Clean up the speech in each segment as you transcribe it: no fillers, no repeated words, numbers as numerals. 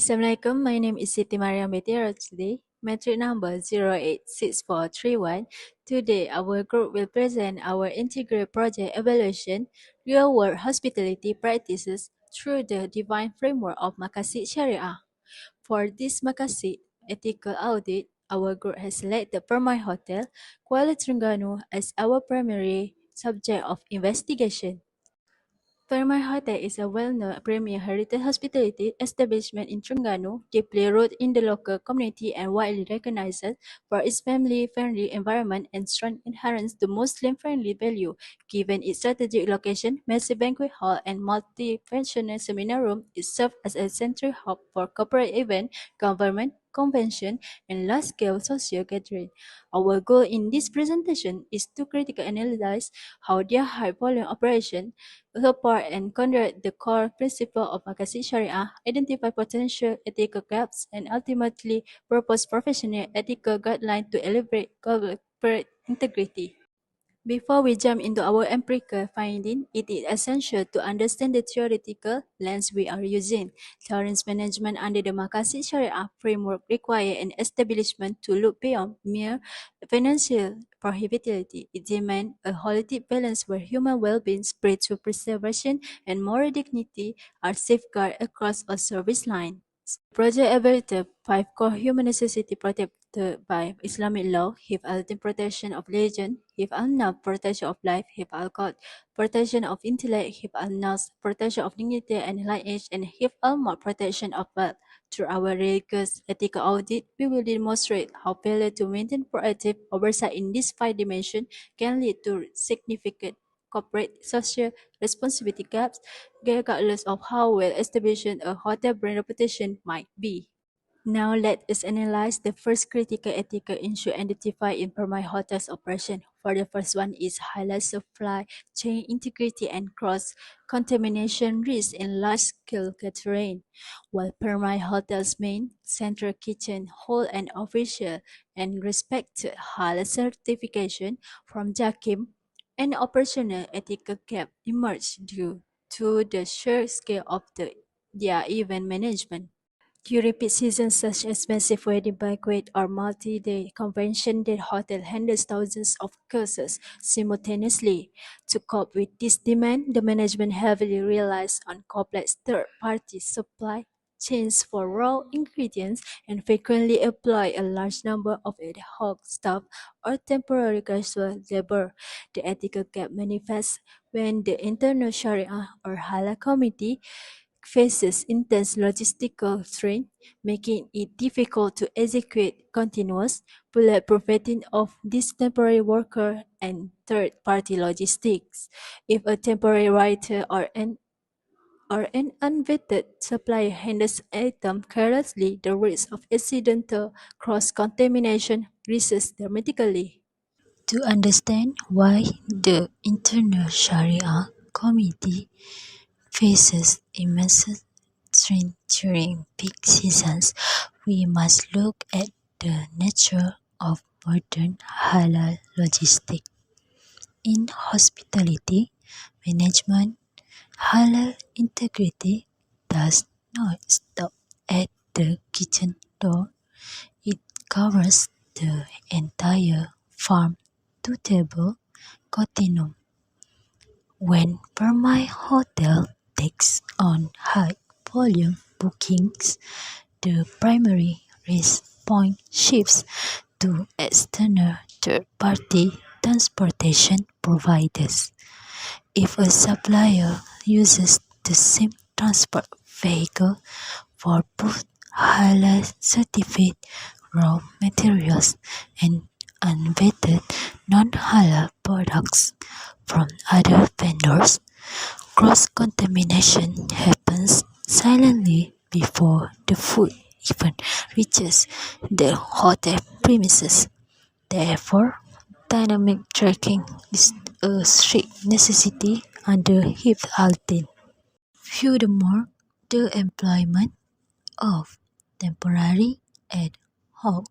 Assalamualaikum, my name is Siti Mariam Betira today. Metric number 086431. Today, our group will present our integrated project evaluation, real-world hospitality practices through the divine framework of Maqasid Sharia. For this Maqasid ethical audit, our group has selected Permai Hotel, Kuala Terengganu as our primary subject of investigation. Permai Hotel is a well-known premier heritage hospitality establishment in Terengganu, deeply rooted in the local community and widely recognized for its family-friendly environment and strong adherence to Muslim-friendly value. Given its strategic location, massive banquet hall, and multi-functional seminar room, it serves as a central hub for corporate events, government, convention, and large-scale social gathering. Our goal in this presentation is to critically analyze how their high-volume operation support and conduct the core principle of Maqasid Sharia, identify potential ethical gaps, and ultimately propose professional ethical guidelines to elevate corporate integrity. Before we jump into our empirical finding, it is essential to understand the theoretical lens we are using. Tolerance management under the Maqasid Sharia framework requires an establishment to look beyond mere financial prohibitability. It demands a holistic balance where human well-being, spiritual preservation, and moral dignity are safeguarded across a service line. Project evaluated 5 core human necessities protected by Islamic law: Hifz al-Din, protection of religion; Hifz al-Nafs, protection of life; Hifz al-Qadr, protection of intellect; Hifz al-Nafs, protection of dignity and lineage; and Hifz al-Mal, protection of wealth. Through our rigorous ethical audit, we will demonstrate how failure to maintain proactive oversight in these 5 dimensions can lead to significant corporate social responsibility gaps, regardless of how well established a hotel brand reputation might be. Now let us analyze the first critical ethical issue identified in Permai Hotel's operation. For the first one is highlight supply chain integrity and cross-contamination risk in large-scale catering. While Permai Hotel's main central kitchen hold an official and respected halal certification from JAKIM, an operational ethical gap emerged due to the sheer scale of their event management. During peak seasons such as massive wedding banquet or multi-day convention, the hotel handles thousands of cases simultaneously. To cope with this demand, the management heavily relies on complex third-party supply chains for raw ingredients and frequently employ a large number of ad hoc staff or temporary casual labor. The ethical gap manifests when the internal Sharia or Halal committee faces intense logistical strain, making it difficult to execute continuous, bulletproof vetting of these temporary workers and third-party logistics. If a temporary writer or an unvetted supplier handles items carelessly, the risk of accidental cross-contamination rises dramatically. To understand why the internal Sharia committee faces immense strain during peak seasons, we must look at the nature of modern halal logistics. In hospitality management, halal integrity does not stop at the kitchen door. It covers the entire farm-to-table continuum. When Permai Hotel takes on high-volume bookings, the primary risk point shifts to external third-party transportation providers. If a supplier uses the same transport vehicle for both halal certified raw materials and unvetted non-halal products from other vendors, cross-contamination happens silently before the food even reaches the hotel premises. Therefore, dynamic tracking is a strict necessity under Hifz al-Din. Furthermore, the employment of temporary ad hoc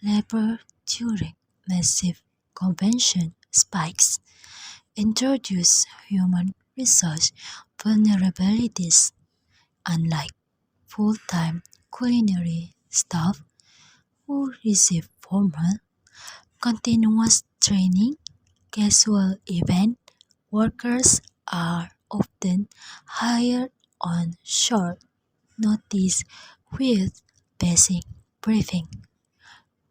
labor during massive convention spikes introduce human resource vulnerabilities. Unlike full-time culinary staff who receive formal, continuous training. Casual event workers are often hired on short notice with basic briefing.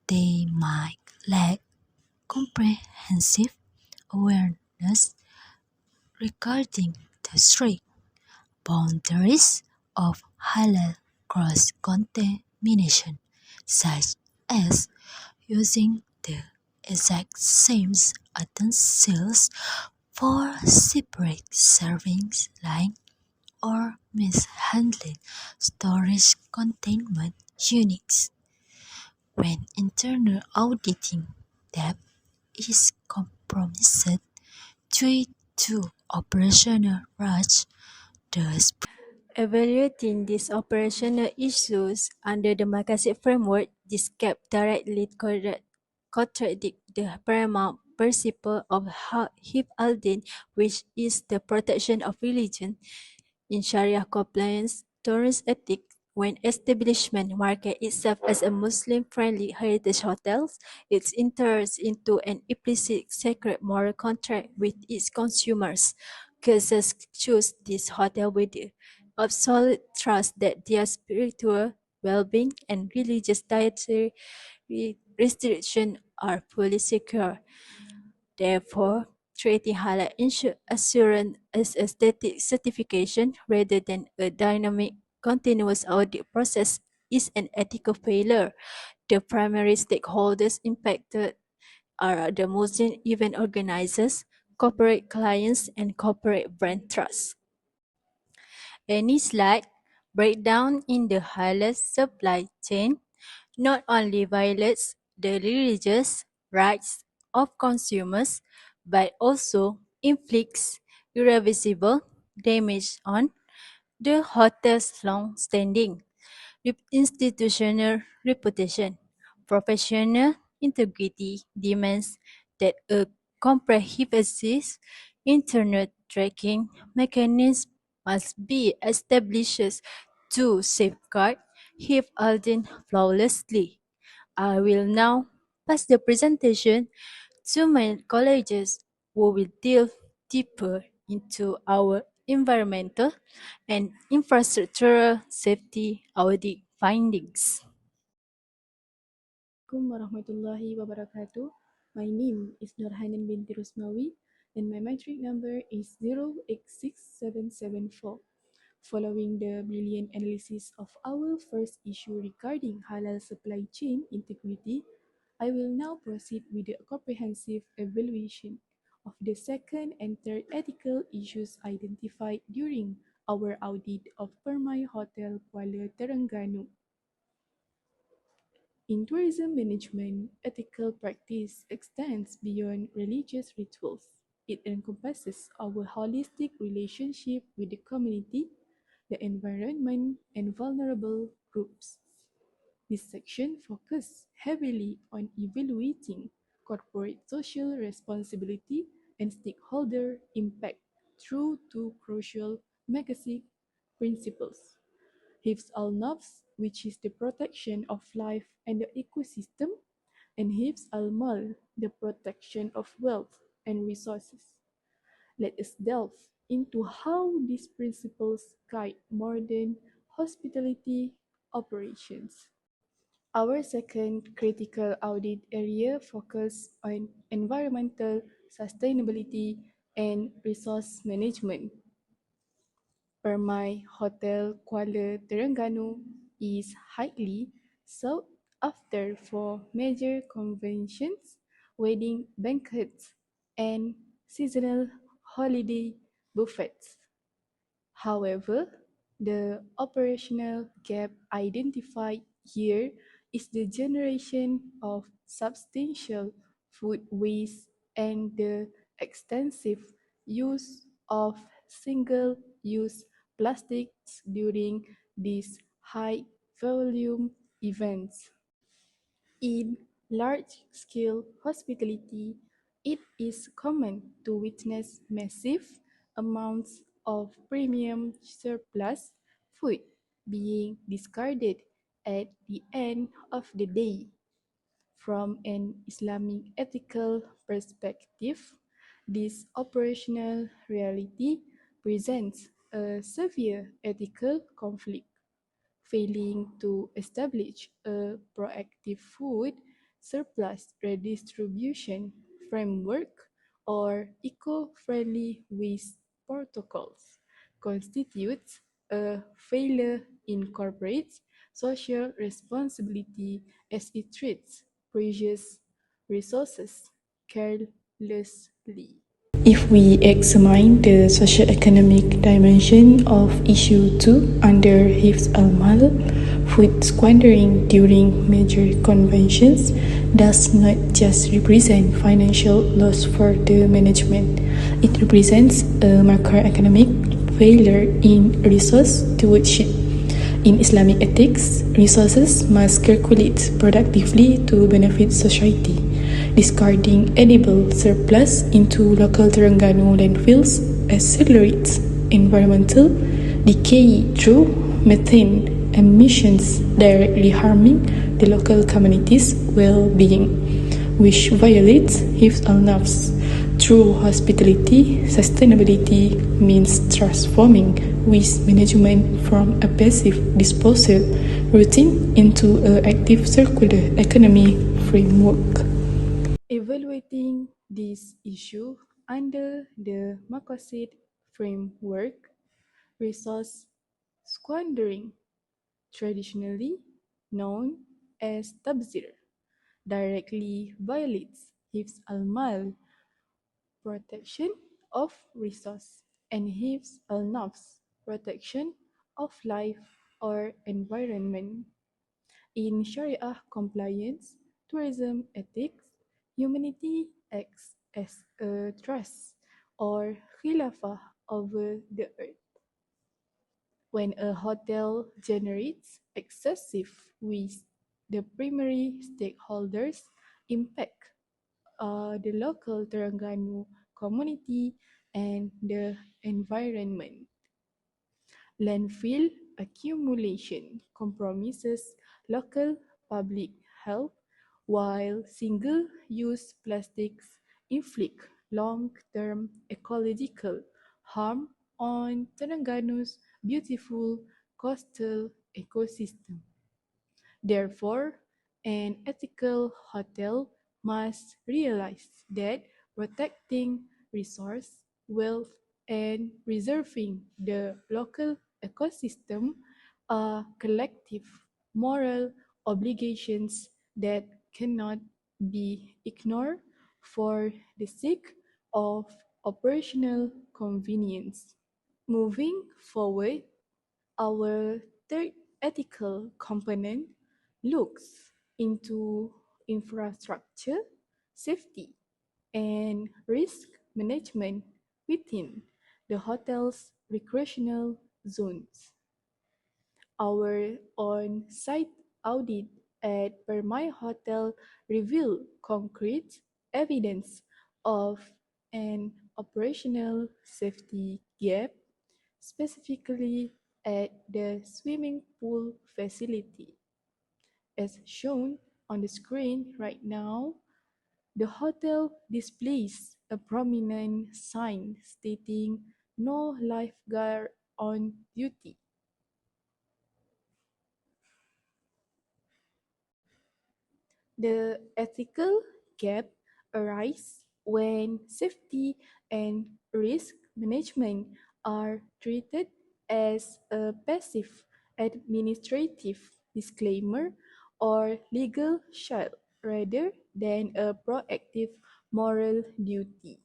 They might lack comprehensive awareness regarding the strict boundaries of halal cross-contamination, such as using the exact same utensils for separate servings line or mishandling storage containment units. When internal auditing depth is compromised due to operational rush, the Evaluating these operational issues under the Maqasid framework, this gap directly contradict the paramount principle of Hifz al-Din, which is the protection of religion. In Sharia compliance, tourist ethics, when establishment market itself as a Muslim-friendly heritage hotels, it enters into an implicit sacred moral contract with its consumers. Guests choose this hotel with the absolute trust that their spiritual well-being and religious dietary restrictions are fully secure. Therefore, treating halal assurance as a static certification rather than a dynamic, continuous audit process is an ethical failure. The primary stakeholders impacted are the Muslim event organizers, corporate clients, and corporate brand trusts. Any slight breakdown in the halal supply chain not only violates the religious rights of consumers but also inflicts irreversible damage on the hotel's long-standing institutional reputation. Professional integrity demands that a comprehensive internet tracking mechanism must be established to safeguard Hifz al-Din flawlessly. I will now pass the presentation to my colleagues who will delve deeper into our environmental and infrastructural safety audit findings. Assalamualaikum warahmatullahi wabarakatuh. My name is Nurhanin binti Rusmawi and my metric number is 086774. Following the brilliant analysis of our first issue regarding halal supply chain integrity, I will now proceed with the comprehensive evaluation of the second and third ethical issues identified during our audit of Permai Hotel Kuala Terengganu. In tourism management, ethical practice extends beyond religious rituals. It encompasses our holistic relationship with the community, the environment, and vulnerable groups. This section focuses heavily on evaluating corporate social responsibility and stakeholder impact through two crucial Maqasid principles. Hifz al-Nafs, which is the protection of life and the ecosystem, and Hifz al-Mal, the protection of wealth and resources. Let us delve into how these principles guide modern hospitality operations. Our second critical audit area focuses on environmental sustainability and resource management. Permai Hotel Kuala Terengganu is highly sought after for major conventions, wedding banquets, and seasonal holiday buffets. However, the operational gap identified here is the generation of substantial food waste and the extensive use of single-use plastics during these high-volume events. In large-scale hospitality, it is common to witness massive amounts of premium surplus food being discarded at the end of the day. From an Islamic ethical perspective, this operational reality presents a severe ethical conflict. Failing to establish a proactive food surplus redistribution framework or eco-friendly waste protocols constitutes a failure in corporate social responsibility as it treats precious resources carelessly. If we examine the socio-economic dimension of issue 2 under Hifz al-Mal, food squandering during major conventions does not just represent financial loss for the management. It represents a macroeconomic failure in resource stewardship. In Islamic ethics, resources must circulate productively to benefit society. Discarding edible surplus into local Terengganu landfills accelerates environmental decay through methane emissions, directly harming the local community's well-being, which violates Hifz al-Nafs. True hospitality sustainability means transforming waste management from a passive disposal routine into an active circular economy framework. Evaluating this issue under the Maqasid framework, resource squandering, traditionally known as tabzir, directly violates Hifz al-Mal, protection of resource, and Hifz al-Nafs, protection of life or environment. In Sharia compliance, tourism ethics, humanity acts as a trust or khilafah over the earth. When a hotel generates excessive waste, the primary stakeholders impact the local Terengganu community and the environment. Landfill accumulation compromises local public health, while single-use plastics inflict long-term ecological harm on Telangana's beautiful coastal ecosystem. Therefore, an ethical hotel must realize that protecting resource, wealth, and preserving the local ecosystem are collective moral obligations that cannot be ignored for the sake of operational convenience. Moving forward, our third ethical component looks into infrastructure, safety, and risk management within the hotel's recreational zones. Our on-site audit at Permai Hotel revealed concrete evidence of an operational safety gap, specifically at the swimming pool facility. As shown on the screen right now, the hotel displays a prominent sign stating "No lifeguard on duty." The ethical gap arises when safety and risk management are treated as a passive administrative disclaimer or legal shield rather than a proactive moral duty.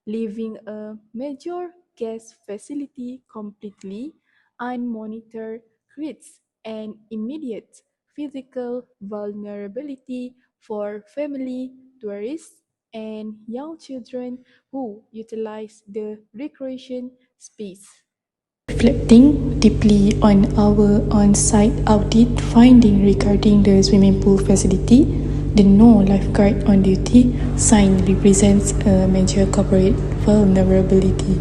Leaving a major gas facility completely unmonitored creates an immediate physical vulnerability for family, tourists, and young children who utilize the recreation space. Reflecting deeply on our on-site audit finding regarding the swimming pool facility, the "No lifeguard on duty" sign represents a major corporate vulnerability.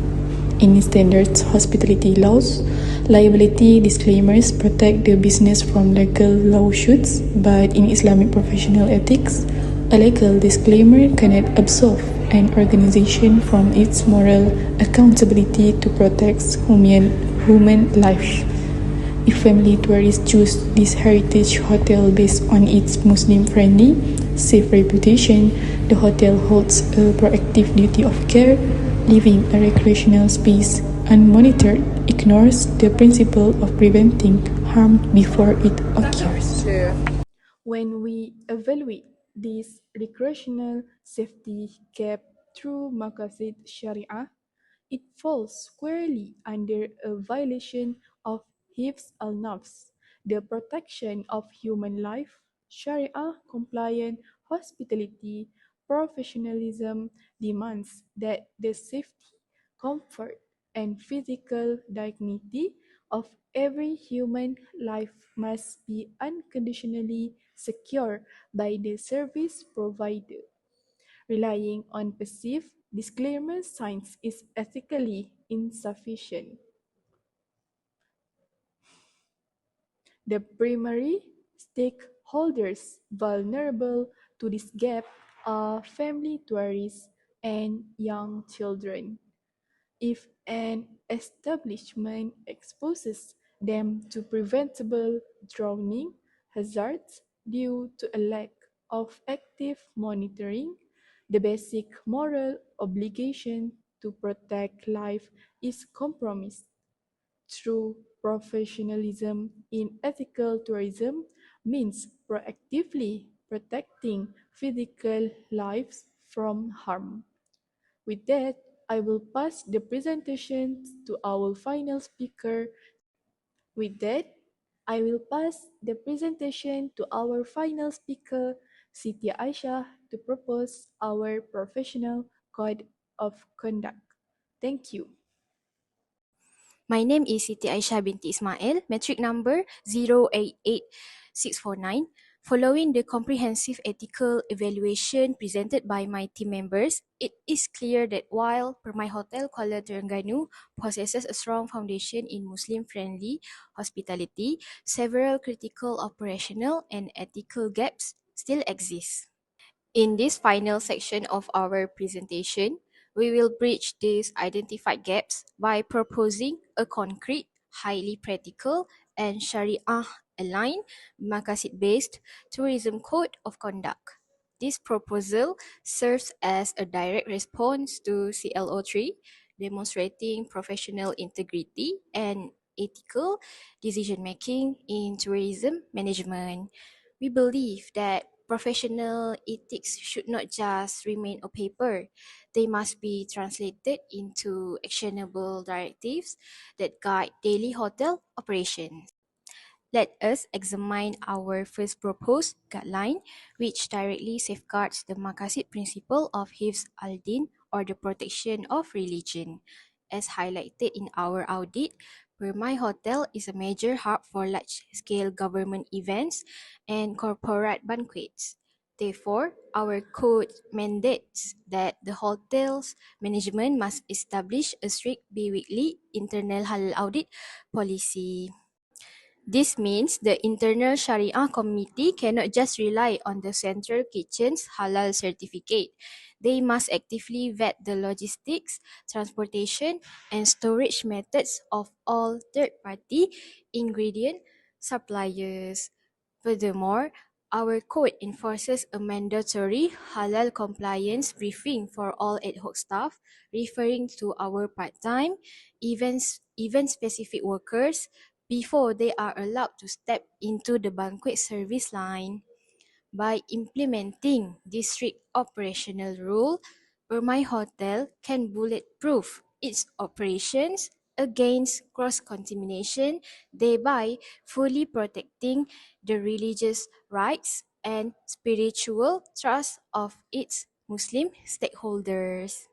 In standard hospitality laws, Liability disclaimers protect the business from legal lawsuits, but in Islamic professional ethics, a legal disclaimer cannot absolve an organization from its moral accountability to protect human life. If family tourists choose this heritage hotel based on its Muslim-friendly, safe reputation, the hotel holds a proactive duty of care, leaving a recreational space unmonitored ignores the principle of preventing harm before it occurs. When we evaluate this recreational safety gap through Maqasid Sharia, it falls squarely under a violation of Hifz al-Nafs, the protection of human life, Sharia-compliant hospitality, professionalism demands that the safety, comfort, and physical dignity of every human life must be unconditionally secured by the service provider. Relying on passive disclaimer signs is ethically insufficient. The primary stakeholders vulnerable to this gap are family tourists and young children. If an establishment exposes them to preventable drowning hazards due to a lack of active monitoring, the basic moral obligation to protect life is compromised. True professionalism in ethical tourism means proactively protecting physical lives from harm. With that, I will pass the presentation to our final speaker. With that, I will pass the presentation to our final speaker, Siti Aisyah, to propose our professional code of conduct. Thank you. My name is Siti Aisyah binti Ismail, metric number 088649. Following the comprehensive ethical evaluation presented by my team members, it is clear that while Permai Hotel Kuala Terengganu possesses a strong foundation in Muslim-friendly hospitality, several critical operational and ethical gaps still exist. In this final section of our presentation, we will bridge these identified gaps by proposing a concrete, highly practical, and Sharia-aligned, Maqasid-based tourism code of conduct. This proposal serves as a direct response to CLO3, demonstrating professional integrity and ethical decision-making in tourism management. We believe that professional ethics should not just remain on paper. They must be translated into actionable directives that guide daily hotel operations. Let us examine our first proposed guideline, which directly safeguards the Maqasid principle of Hifz al-Din, or the protection of religion. As highlighted in our audit, Permai Hotel is a major hub for large-scale government events and corporate banquets. Therefore, our code mandates that the hotel's management must establish a strict bi-weekly internal halal audit policy. This means the internal Sharia committee cannot just rely on the central kitchen's halal certificate. They must actively vet the logistics, transportation, and storage methods of all third-party ingredient suppliers. Furthermore, our code enforces a mandatory halal compliance briefing for all ad hoc staff, referring to our part-time, event-specific workers, before they are allowed to step into the banquet service line. By implementing this strict operational rule, Permai Hotel can bulletproof its operations against cross-contamination, thereby fully protecting the religious rights and spiritual trust of its Muslim stakeholders.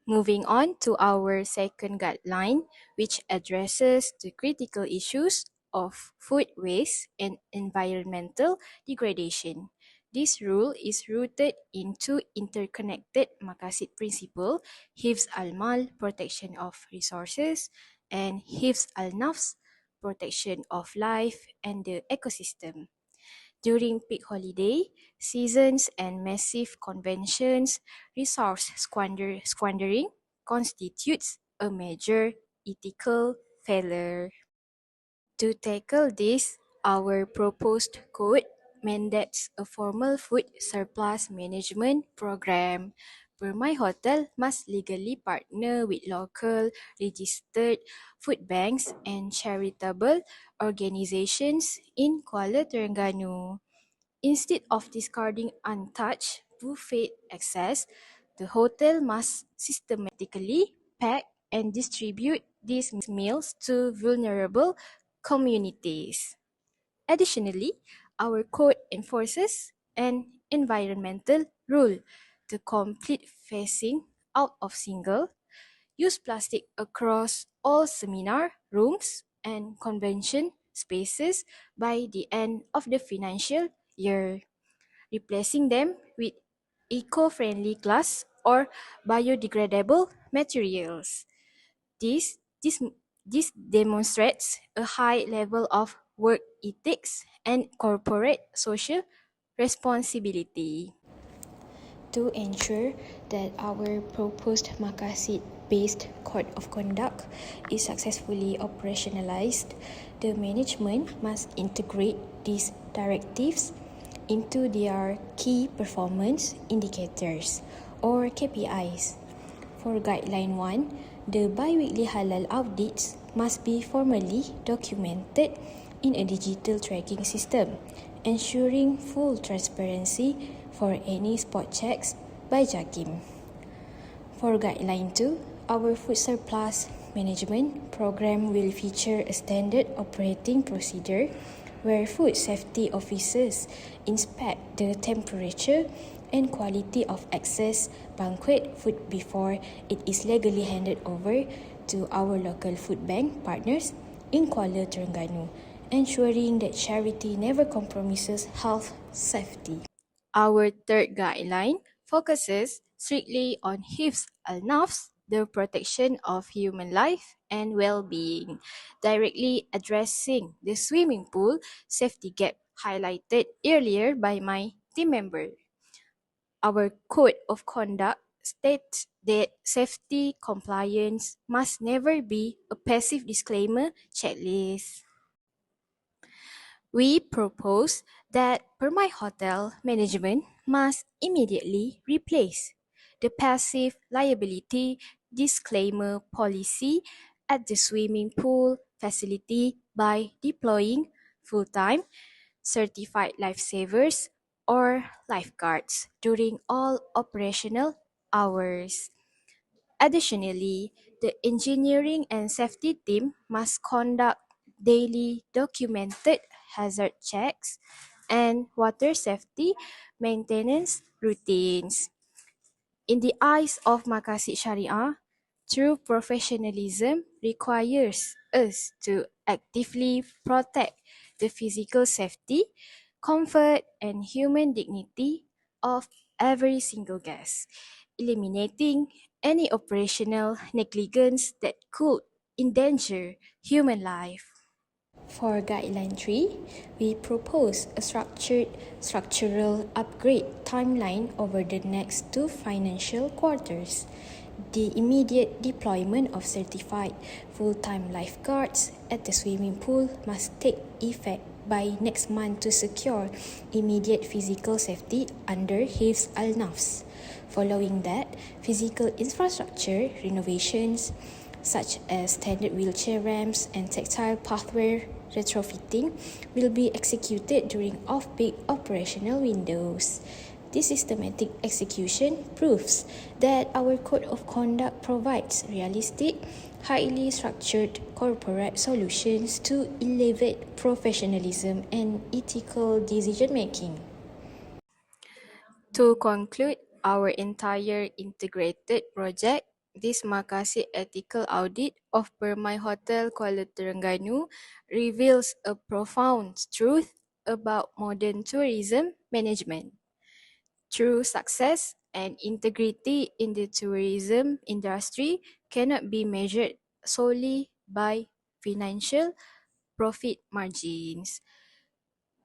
Moving on to our second guideline, which addresses the critical issues of food waste and environmental degradation. This rule is rooted in two interconnected Maqasid principles: Hifz al-Mal, protection of resources, and Hifz al-Nafs, protection of life and the ecosystem. During peak holiday seasons and massive conventions, resource squandering constitutes a major ethical failure. To tackle this, our proposed code mandates a formal food surplus management program. My Hotel must legally partner with local registered food banks and charitable organizations in Kuala Terengganu. Instead of discarding untouched buffet access, the hotel must systematically pack and distribute these meals to vulnerable communities. Additionally, our code enforces an environmental rule: the complete phasing out of single-use plastic across all seminar rooms and convention spaces by the end of the financial year, replacing them with eco-friendly glass or biodegradable materials. This, this, this demonstrates a high level of work ethics and corporate social responsibility. To ensure that our proposed Maqasid-based code of conduct is successfully operationalized, the management must integrate these directives into their key performance indicators or KPIs. For Guideline 1, the bi-weekly halal audits must be formally documented in a digital tracking system, ensuring full transparency for any spot checks by JAKIM. For Guideline 2, our food surplus management program will feature a standard operating procedure where food safety officers inspect the temperature and quality of excess banquet food before it is legally handed over to our local food bank partners in Kuala Terengganu, ensuring that charity never compromises health safety. Our third guideline focuses strictly on Hifz al-Nafs, the protection of human life and well-being, directly addressing the swimming pool safety gap highlighted earlier by my team member. Our code of conduct states that safety compliance must never be a passive disclaimer checklist. We propose that My Hotel management must immediately replace the passive liability disclaimer policy at the swimming pool facility by deploying full-time certified lifesavers or lifeguards during all operational hours. Additionally, the engineering and safety team must conduct daily documented hazard checks and water safety maintenance routines. In the eyes of Maqasid Sharia, true professionalism requires us to actively protect the physical safety, comfort, and human dignity of every single guest, eliminating any operational negligence that could endanger human life. For Guideline 3, we propose a structural upgrade timeline over the next 2 financial quarters. The immediate deployment of certified full-time lifeguards at the swimming pool must take effect by next month to secure immediate physical safety under Hifz al-Nafs. Following that, physical infrastructure renovations such as standard wheelchair ramps and tactile pathway retrofitting will be executed during off-peak operational windows. This systematic execution proves that our code of conduct provides realistic, highly structured corporate solutions to elevate professionalism and ethical decision-making. To conclude our entire integrated project, this Maqasid ethical audit of My Hotel Kuala Terengganu reveals a profound truth about modern tourism management. True success and integrity in the tourism industry cannot be measured solely by financial profit margins.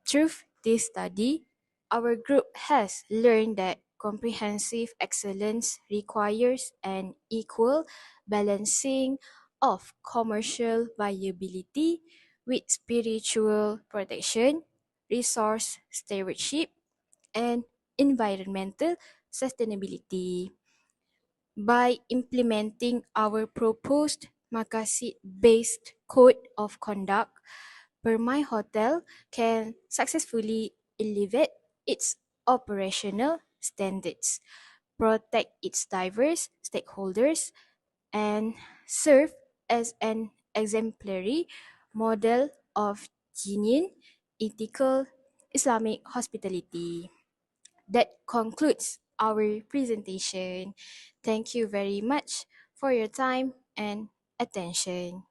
Through this study, our group has learned that comprehensive excellence requires an equal balancing of commercial viability with spiritual protection, resource stewardship, and environmental sustainability. By implementing our proposed Maqasid-based code of conduct, Permai Hotel can successfully elevate its operational standards, protect its diverse stakeholders, and serve as an exemplary model of genuine, ethical Islamic hospitality. That concludes our presentation. Thank you very much for your time and attention.